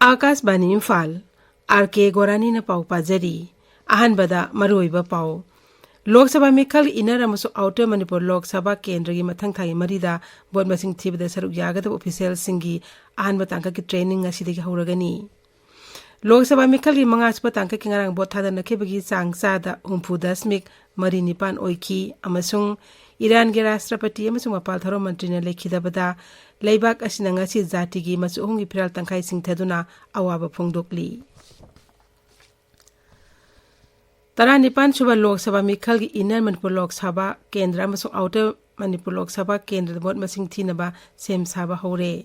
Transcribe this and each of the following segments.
Akashvani Imphal R.K.Gorani na pau pajari ahanbada maroiba pau Lok Sabha Mikhal Inner amasu Outer Manipur Lok Sabha Kendra gi mathang thai marida bot masing thibada saruk yagada official singi ahanba tangka ki training asidagi hauragani Lok Sabha Mikhal gi mangaspa tangka ki ngarang bot thada nakhebagi sangsada humpu dasmik mari nipan oiki amasung Iran ge Rashtrapati amasung mapal tharo mantri na lekhidabada leibak asina ngasi jati gi masu hungi phiral tangkai sing thaduna awaba phongdokli Tara Nipan Suba Lok Sabha Mikhal gi Inner Manipur Lok Sabha Kendra amasung Outer Manipur Lok Sabha Kendra bot masing thinaba sem saba hore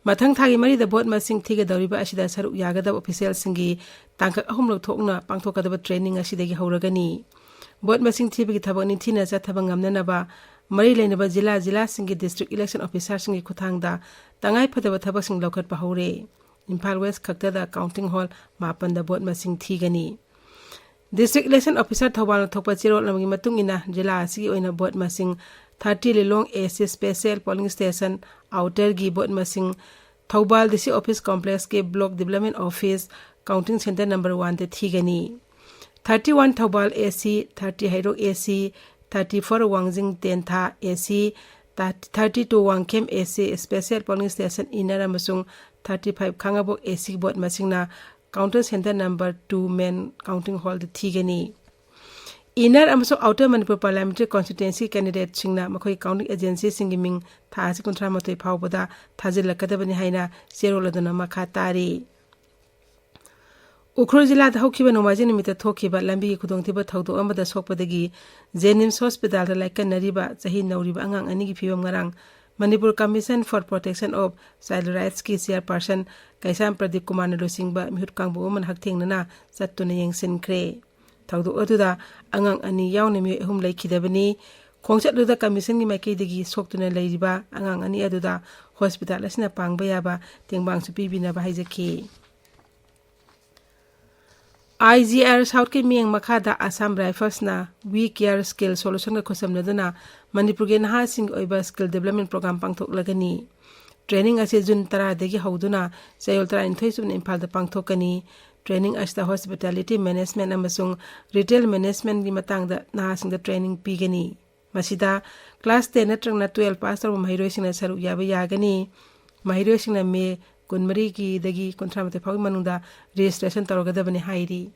Mathang thagi mari da bot masing thiga dawriba asida saruk yagada official singi tangkak ahum lok thokna pangthokadaba training asidagi hauragani bot masing thibagi thabak ni thina cha thabang ngamnanaba mari leinaba jila singi district election officer singi khuthangda tangai phadaba thabak sing lokhat pa hore Imphal West khakta da counting hall mapan da bot masing thigani District Election Officer Thawal Thokpa Chirol namgi matung ina jila asigi oina bot masing 30 Lilong AC Special Polling Station Outer gi bot masing Thawbal DC Office Complex ke Block Development Office Counting Center number 1 te thigani 31 Thawbal AC 30 Hairok AC 34 Wangjing Tentha AC 32 Wangkem AC Special Polling Station Inner amasung 35 Khangabok AC bot masingna Counter Center number 2 main counting hall the thigani Inner amaso Outer Manipur Parliamentary Constituency candidate singna makoi counting agency singiming thasi kontra matoi phawbada thajilakadabani haina seroladuna makha tari Ukhrul jila da hokhiba nomaji nimita thokhiba lambi khudongthiba thawdo amada sokpadagi Jenims Hospital da laikan nariba chahi nauriba angang ani gi phibam ngarang Manipur Commission for Protection of Child Rights ki chairperson Kaisam Pradeep Kumar Losingba mihut kangbu man hakthengna chattuna yengsin kre thawdu aduda angang ani yawne mi hum laikhidabani khongchatluda commission gi maikeidagi soktuna leiriba angang ani aduda hospital asina pangba yaba tengbang su pibina ba haijaki IGR South ke mieng makhada Assam Rifles na We Care Skill Solution ka khosamnaduna Manipur ge naha sing oiba skill development program pangthok lagani training ase June 10 dagi hauduna sayol 38 subna Imphal da pangthokani training asta hospitality management amasung retail management gi matangda naha sing da training pigani masida class 10 natrangna 12 pass tar mahiroi singna saru yaba yagani mahiroi singna me kunmari ki dagi kontramate phawi manungda registration tarogadabani hairi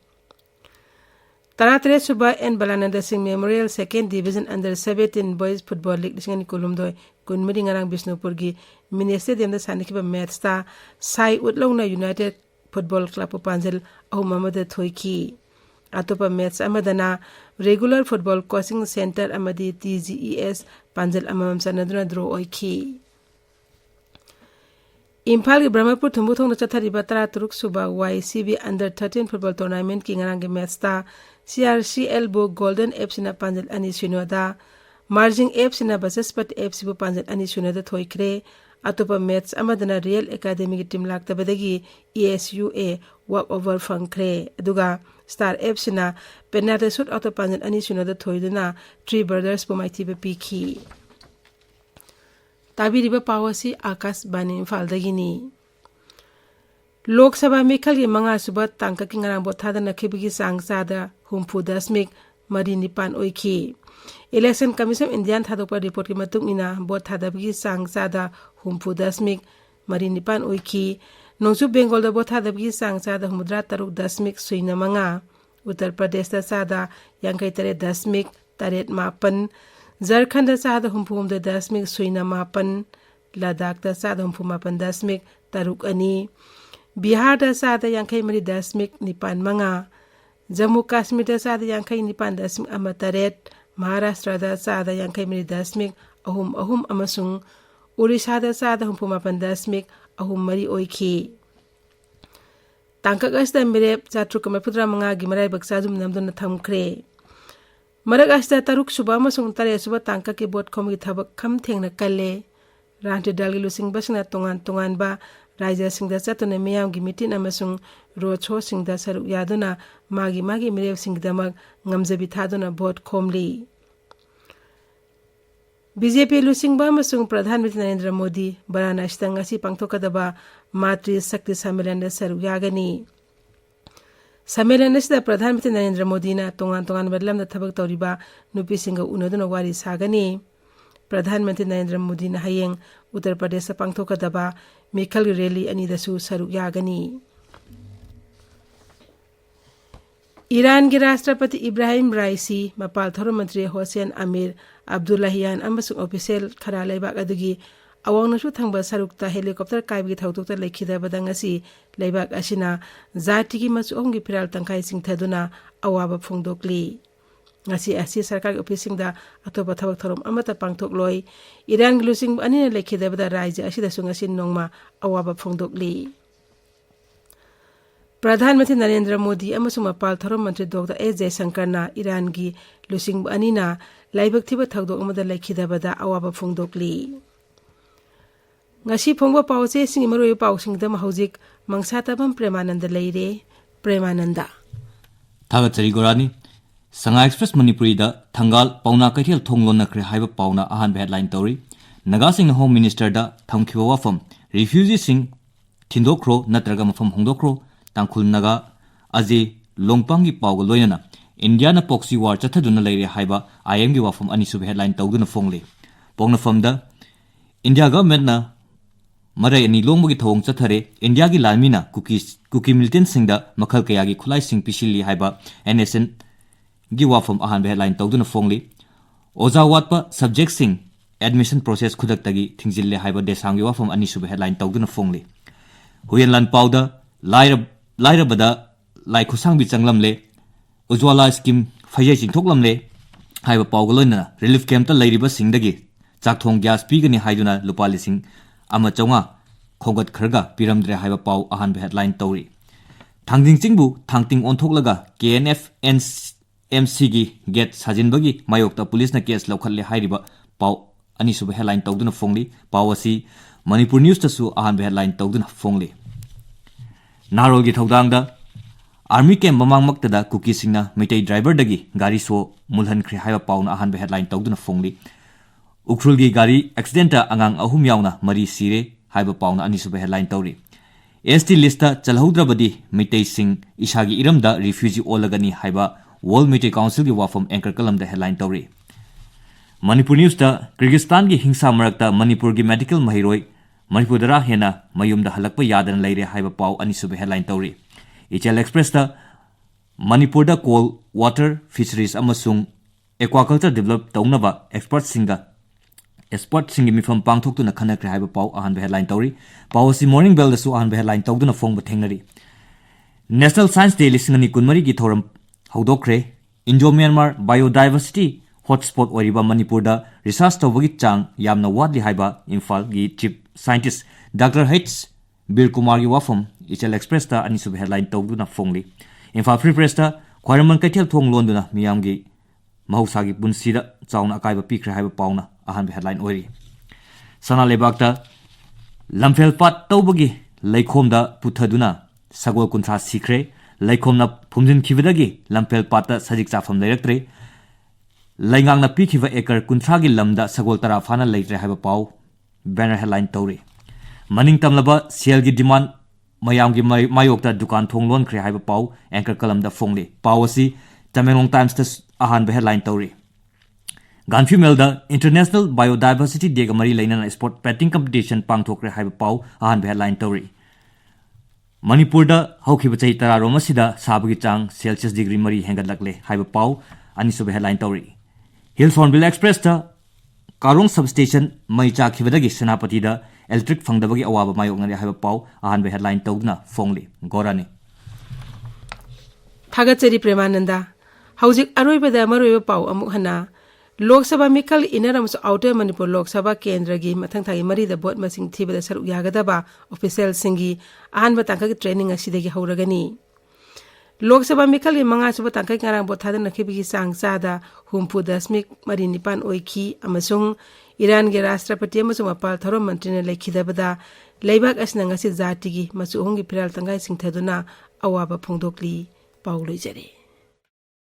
Tara Suba and Balananda Singh Memorial 2nd Division Under 17 Boys Football League Lisingani Kolumdoi Kunmari ngarang Bisnupur gi Mini Stadium da sanikiba match ta Sai Utlongna United Football Club Panjal ahumamada thoiki atopa match amadana regular football coaching center amadi TGES Panjal amam sanaduna draw oiki Imphal gi Brahmapur Thumbuthong na chathariba tara turuk suba YCB Under 13 Football Tournament ki ngarang ge match ta CRCL bo Golden FC na Panjal ani sunoda Marging FC na Basaspat FC bo Panjal ani sunoda thoikre atopa match amadana Real Academy ki team laktabadagi ESUA walk over fangkre aduga Star FC na penalty shoot auto Panjal ani sunoda thoiduna Three Brothers bo maithiba pikhi Tabiriba Pawasi Akashbani Imphal dagini Lok Sabha Mikhal gi manga suba tangka ki ngarang bothada nakhibigi sangsada humpu dasmik mari nipan oiki Election Commission Indian thadokpa report ki matung ina bothadabigi sangsada humpu dasmik mari nipan oiki nongsu Bengal da bothadabigi sangsada humudra taruk dasmik suina manga Uttar Pradesh da sada yankai tare dasmik taret mapan Jharkhand da sada humpum da dasmik suina mapan Ladakh da sada humpum mapan dasmik taruk ani Bihar da sada yankai mari dasmik nipan manga Jammu Kashmir da sada yankai nipan dasmik amataret Maharashtra da sada yankai mari dasmik ahum amasung Orissa da sada humpum mapan dasmik ahum mari oiki Tangkak asda mirep chatruk mapudra manga gi marai baksa jum namduna thamkre Marak asta taruk suba amasung tare suba tangka ki bot khom gi thabak kham thengna kalle ranti dalgi lusing basna tongan ba raja singda chatuna miyam gi mitin amasung rocho singda saruk yaduna magi mirev singdamak ngamjabi thaduna bot khomli BJP lusingba amasung Pradhan Minister Narendra Modi Varanasi ngasi pangthokadaba मातृ शक्ति सम्मेलन सरु यागनी सम्मेलन असिदा प्रधानमंत्री नरेंद्र मोदी ना तोंगान बदलम दा थबक तौरिबा नुपीसिंग उनदुना वारी सागनी प्रधानमंत्री नरेंद्र मोदी ना हयेंग उत्तर प्रदेश पांगथोकदबा मिखल रैली अनिदसु सरु यागनी ईरान के राष्ट्रपति इब्राहिम राइसी मपाल थोरम मंत्री होसेन अमीर अब्दुल्लाहियान अमसुंग ऑफिशियल खरा लेबाक अदुगी अवांगनसु थंगबा सरुक्ता हेलीकॉप्टर कायबी थौतोक्ता लेखिदबदा ngasi लेबाक असिना जाति की मसुंगी फिराल तंखाई सिंथदुना अवाबा फोंदोकली ngasi asi सरकार ऑफिसिंगदा अतोबा थबक थोरम अमता पांगथोकलोय ईरान ग्लुसिंग अनिना लेखिदबदा राज्य असिदासु ngasi नोंगमा अवाबा फोंदोकली प्रधानमंत्री नरेंद्र मोदी अमसुंग मपाल थोरम मंत्री डॉक्टर एस जयशंकरना ईरान की लुसिंग अनिना लाइबक थिबा थौदोक अमदा लेखिदबदा अवाबा फोंदोकली ngasi phongba pawche singi maroi pawsing dam hauzik Mangsatabam Premananda leire Premananda Thagatsari Gorani Sanga Express Manipuri da Thangal Pauna Kaithel Thonglon na kre haiba pauna ahan headline tori Naga Singh Home Minister da thamkhiwa wafam refugee sing thindokro natraga mafam hongdokro tangkhul naga aje longpang gi pawga loinana India na proxy war chathaduna leire haiba IM gi wafam ani sub headline tawduna fongle pongna famda India government na Marai ani longbogi thawong chathare India gi lalmina cookie militant singda makhal kaya gi khulai sing pisili haiba NSN gi wafam ahan headline tawduna fongli oza watpa subject sing admission process khudak tagi thingzille haiba desang gi wafam ani sub headline tawduna fongli huyen lan pawda laira bada lai khusang bi changlamle ujwala scheme phayai ching thoklamle haiba pawgaloina relief camp ta lairiba singdagi chakthong gas pigani haiduna lupali sing ama chonga khongat kharga piramdre haiba paw ahan headline tori thangding chingbu thangting onthoklaga KNF MC gi get sajinbagi mayokta police na case lokhalle hairiba paw ani sub headline tawduna fongli pawasi Manipur News ta su ahan headline tawduna fongli narol gi thodangda army camp mamang maktada cookie singna meitei driver dagi gari so mulhan khri haiba pawna ahan headline tawduna fongli Ukrul gi gari accident ta angang ahum yauna mari sire haiba pauna ani sub headline tori ST lista chalhaudrabadi mitei sing isagi iramda refugee olagani haiba World Meteor Council gi wafam anchor kalam da headline tori Manipur News ta Kyrgyzstan gi hingsa marakta Manipur gi medical mahiroi Manipur dara hena mayum da halakpa yadan leire haiba paw ani sub headline tori HL Express ta Manipur da coal water fisheries amasung aquaculture develop taunaba expert singi mifam pangthok tu na khana kre haiba paw ahan headline tori pawsi morning bell da su ahan headline tawduna fongba thengnari National Science Day lisingani kunmari gi thoram haudokre Indo Myanmar biodiversity hotspot oriba Manipur da research tawbagi chang yamna wadli haiba Imphal gi chief scientist Dr. H Bir Kumar gi wafam HL Express ta ani sub headline tawduna fongli Imphal Free Press ta khwarman kaithel thong londuna miyam gi mahusagi bunsida chauna akaiba pikre haiba pawna ahan headline ori sana lebakta lamphel pat tawbagi laikhomda puthaduna sagol kunthra sikre laikhomna phumjin khibadagi lamphel patta sajik chafam leiraktre laingangna pikhiba ekar kunthra gi lamda sagol tara fana leitre haiba paw banner headline tori maning tamlaba sel gi demand mayam gi mayokta dukan thonglon khre haiba paw anchor kalamda fongli pawasi Tamenglong Times ta ahan headline tori Ganfi Melda International Biodiversity Day Gamari Lainana Sport Petting Competition Pangthokre haiba paw ahan headline tori Manipur da haukiba chai tara romasida sabagi chang Celsius degree mari hengatlakle haiba paw ani sub headline tori Hills Hornbill Express ta Karong substation mai cha khibadagi Senapati da electric fangdabagi awaba mayoknari haiba paw ahan headline tawduna fongli Gorani Thagatsari Premananda Hauzik aroibada maroiba paw amuk hana Lok Sabha Mikhal Inaram Outer Manipur Lok Sabha Kendra gi mathang thagi mari da bot masing thibada saru yagadaba official singi ahan batangka gi training asidagi hauragani Lok Sabha Mikhal gi manga suba tangka ngarang bot thada nakhibi sang sada humpu dasmik mari nipan oikhi amasung Iran gi Rashtrapati amasung apal thorom mantri na lekhidabada leibak asna ngasi jati gi masu hongi phiral tangai singthaduna awaba phongdokli pauloi jare